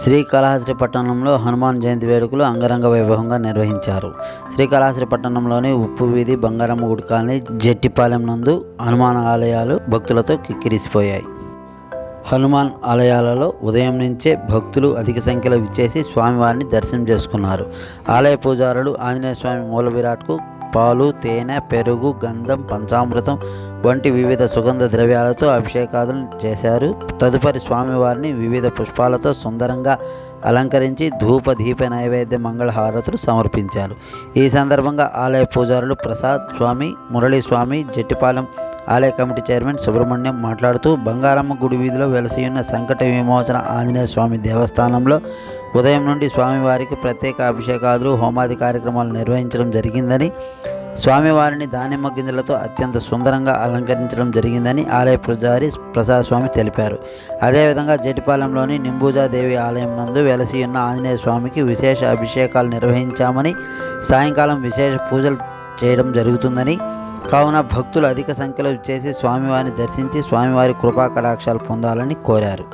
శ్రీకాళహస్తి పట్టణంలో హనుమాన్ జయంతి వేడుకలు అంగరంగ వైభవంగా నిర్వహించారు. శ్రీకాళహస్తి పట్టణంలోని ఉప్పు వీధి, బంగారమ్మ గుడి కాలనీ, జట్టిపాలెం నందు హనుమాన్ ఆలయాలు భక్తులతో కిక్కిరిసిపోయాయి. హనుమాన్ ఆలయాలలో ఉదయం నుంచే భక్తులు అధిక సంఖ్యలో విచ్చేసి స్వామివారిని దర్శనం చేసుకున్నారు. ఆలయ పూజారులు ఆంజనేయ స్వామి మూల విరాట్కు పాలు, తేనె, పెరుగు, గంధం, పంచామృతం వంటి వివిధ సుగంధ ద్రవ్యాలతో అభిషేకాదులు చేశారు. తదుపరి స్వామివారిని వివిధ పుష్పాలతో సుందరంగా అలంకరించి ధూప దీప నైవేద్య మంగళహారతులు సమర్పించారు. ఈ సందర్భంగా ఆలయ పూజారులు ప్రసాద్ స్వామి, మురళీస్వామి, జట్టిపాలెం ఆలయ కమిటీ చైర్మన్ సుబ్రహ్మణ్యం మాట్లాడుతూ, బంగారమ్మ గుడి వీధిలో వెలసియున్న సంకట విమోచన ఆంజనేయ స్వామి దేవస్థానంలో ఉదయం నుండి స్వామివారికి ప్రత్యేక అభిషేకాదులు, హోమాది కార్యక్రమాలు నిర్వహించడం జరిగిందని, స్వామివారిని దానిమ్మ గింజలతో అత్యంత సుందరంగా అలంకరించడం జరిగిందని ఆలయ పూజారి ప్రసాద్ స్వామి తెలిపారు. అదేవిధంగా జటిపాలెంలోని నింబూజాదేవి ఆలయం నందు వెలసి ఉన్న ఆంజనేయ స్వామికి విశేష అభిషేకాలు నిర్వహించామని, సాయంకాలం విశేష పూజలు చేయడం జరుగుతుందని, కావున భక్తులు అధిక సంఖ్యలో చేసి స్వామివారిని దర్శించి స్వామివారి కృపా కటాక్షాలు పొందాలని కోరారు.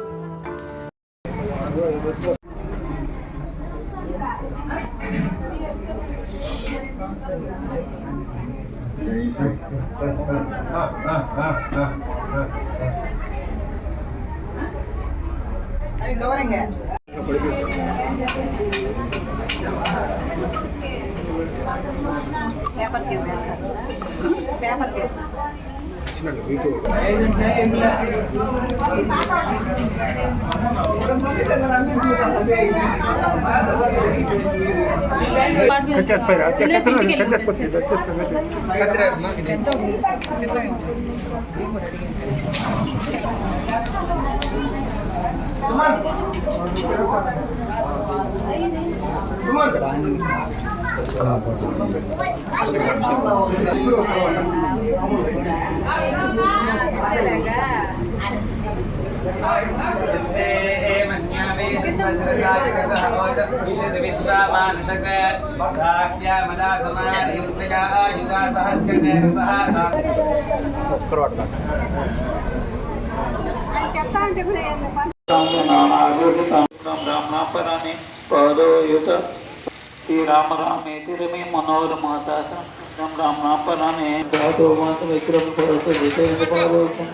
శ్రీరామ రామేతి రమే మనోరమాసాసం రామ రామ పరామే సాధో మాత విక్రమ పరత జితేంద్ర పాదోసం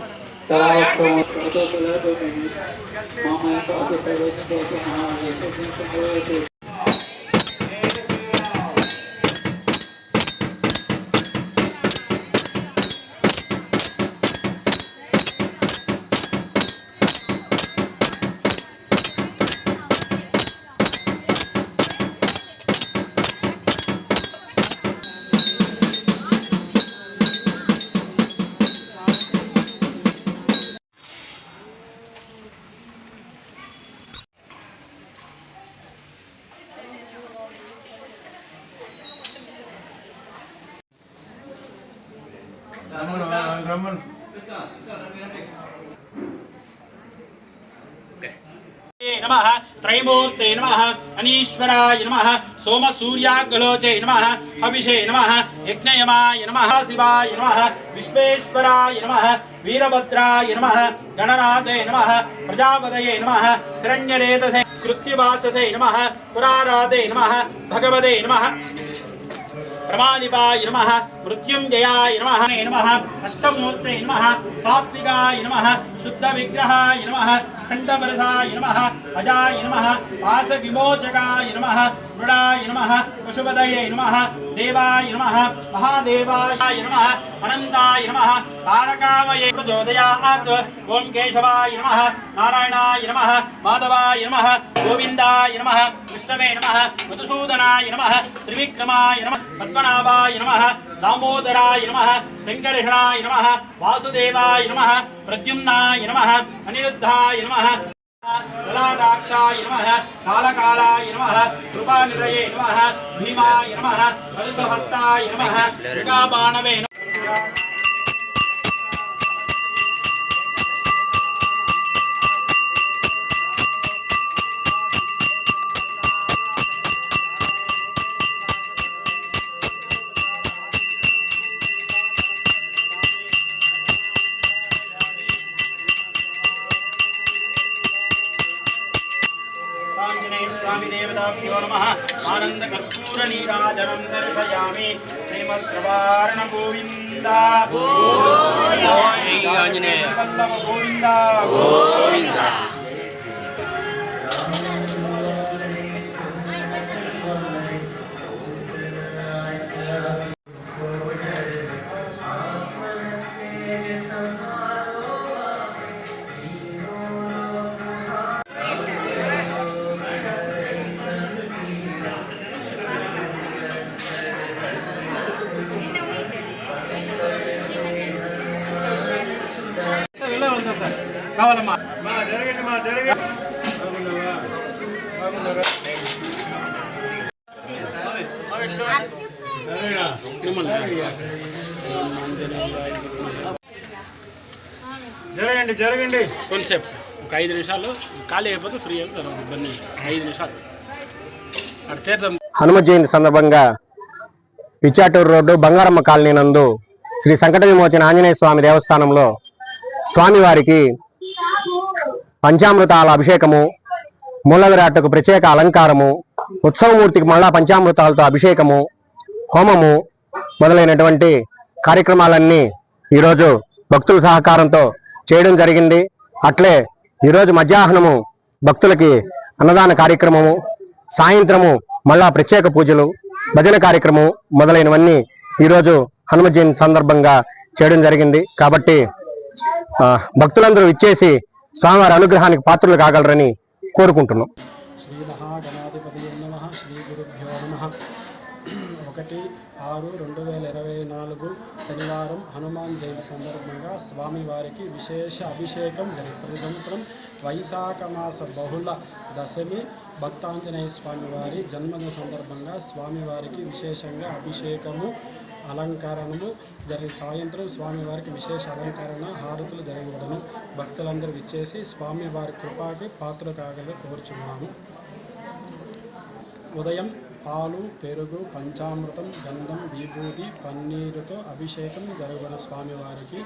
తరావస్తం మామయ పాద సర్వస్వ మహావేద नमः त्रैमूर्ते नमः अनीश्वराय नमः सोम सूर्याग्लोचे नमः हविषे नमः यज्ञयमाय नमः शिवाय नमः विश्वेश्वराय नमः वीरभद्राय नमः गणनाथे नमः प्रजापतये नमः हिरण्यरेतसे कृत्तिवाससे नमः पुराराधे नमः भगवते नमः प्रमादिपाय नमः मृत्युंजयाय नमः अष्टमूर्ते नमः सात्विकाय नमः शुद्ध विग्रहाय नमः खंडवरसाय नमः अजाय नमः पास विमोचकाय नमः मृडाय नमः पशुपतये नमः देवाय नमः महादेवाय नमः अनंताय नमः तारकावये प्रचोदयात् ओम केशवाय नमः नारायणाय नमः माधवाय नमः गोविंदाय नमः विष्णवे नमः मधुसूदनाय नमः त्रिविक्रमाय नमः पद्मनाभाय नमः दामोदराय नमः शंकरषणाय नमः वासुदेवाय नमः प्रद्युम्नाय नमः अनिरुद्धाय नमः ललाटाक्षाय नमः कालकालाय नमः कृपानिधये नमः भीमाय नमः वरुसहस्ताय नमः मृगाबाणवे नमः आञ्जनेय स्वामी देवताभ्यो नमः आनन्दकर्पूरनीराजनं दर्शयामि श्रीमद्प्रवारण गोविन्द आञ्जनेय गोविन्द गोविन्द కావాలమ్మా జరగండి కొంచెంసేపు ఒక 5 నిమిషాలు ఖాళీ అయిపోతే ఫ్రీ అయిపోతారు ఇవన్నీ 5 నిమిషాలు అటు తీర్థం. హనుమ జయంతి సందర్భంగా పిచ్చాటూరు రోడ్డు బంగారమ్మ కాలనీ నందు శ్రీ సంకట విమోచన ఆంజనేయ స్వామి దేవస్థానంలో స్వామివారికి పంచామృతాల అభిషేకము, మూల విరాటకు ప్రత్యేక అలంకారము, ఉత్సవమూర్తికి మళ్ళా పంచామృతాలతో అభిషేకము, హోమము మొదలైనటువంటి కార్యక్రమాలన్నీ ఈరోజు భక్తుల సహకారంతో చేయడం జరిగింది. అట్లే ఈరోజు మధ్యాహ్నము భక్తులకి అన్నదాన కార్యక్రమము, సాయంత్రము మళ్ళా ప్రత్యేక పూజలు, భజన కార్యక్రమం మొదలైనవన్నీ ఈరోజు హనుమ జయంతి సందర్భంగా చేయడం జరిగింది. కాబట్టి భక్తులందరూ ఇచ్చేసి స్వామివారి అనుగ్రహానికి పాత్రలు కాగలరని కోరుకుంటున్నాం. శ్రీ మహాగణాధిపతి నమః. శ్రీ గురుభ్యో నమః. 1/6/2024 శనివారం హనుమాన్ జయంతి సందర్భంగా స్వామివారికి విశేష అభిషేకం ప్రతి సంవత్సరం వైశాఖ మాస బహుళ దశమి భక్తాంజనేయ స్వామివారి జన్మదిన సందర్భంగా స్వామివారికి విశేషంగా అభిషేకము, అలంకరణము సాయంత్రం స్వామివారికి విశేష అలంకరణ, హారతులు జరగబడను. భక్తులందరూ విచ్చేసి స్వామివారి కృపాకి పాత్రలు కాగలని కోరుచున్నాము. ఉదయం పాలు, పెరుగు, పంచామృతం, గంధం, విభూతి, పన్నీరుతో అభిషేకం జరగబడిన స్వామివారికి.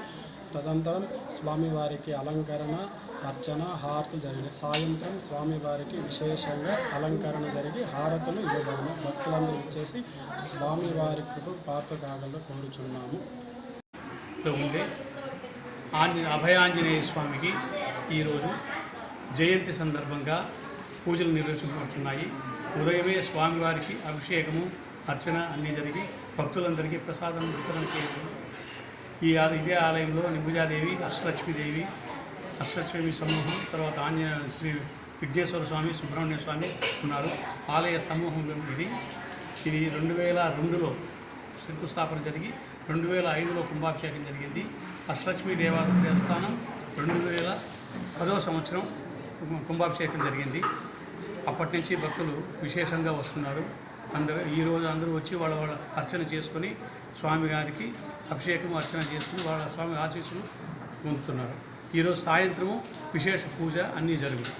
తదనంతరం స్వామివారికి అలంకరణ, అర్చన, హారతులు జరిగిన సాయంత్రం స్వామివారికి విశేషంగా అలంకరణ జరిగి హారతులు ఇవ్వబడను. భక్తులందరూ ఇచ్చేసి స్వామివారి కృప పాత్ర కాగలని కోరుచున్నాము. ఉండే అభయాంజనేయ స్వామికి ఈరోజు జయంతి సందర్భంగా పూజలు నిర్వహించబడుతున్నాయి. ఉదయమే స్వామివారికి అభిషేకము, అర్చన అన్నీ జరిగి భక్తులందరికీ ప్రసాదం వితరణ చేయడం. ఇదే ఆలయంలో నింబుజాదేవి, అష్టలక్ష్మీదేవి, అష్టలక్ష్మి సమూహం, తర్వాత శ్రీ విఘ్నేశ్వర స్వామి, సుబ్రహ్మణ్య స్వామి ఉన్నారు. ఆలయ సమూహం ఇది 2002లో శంకుస్థాపన జరిగి 2005లో కుంభాభిషేకం జరిగింది. అష్టలక్ష్మీ దేవస్థానం 2010వ సంవత్సరం కుంభాభిషేకం జరిగింది. అప్పటి నుంచి భక్తులు విశేషంగా వస్తున్నారు. ఈరోజు అందరూ వచ్చి వాళ్ళ అర్చన చేసుకొని స్వామివారికి అభిషేకం, అర్చన చేసుకుని వాళ్ళ స్వామి ఆశీస్సులు పొందుతున్నారు. ఈరోజు సాయంత్రము విశేష పూజ అన్నీ జరుగుతాయి.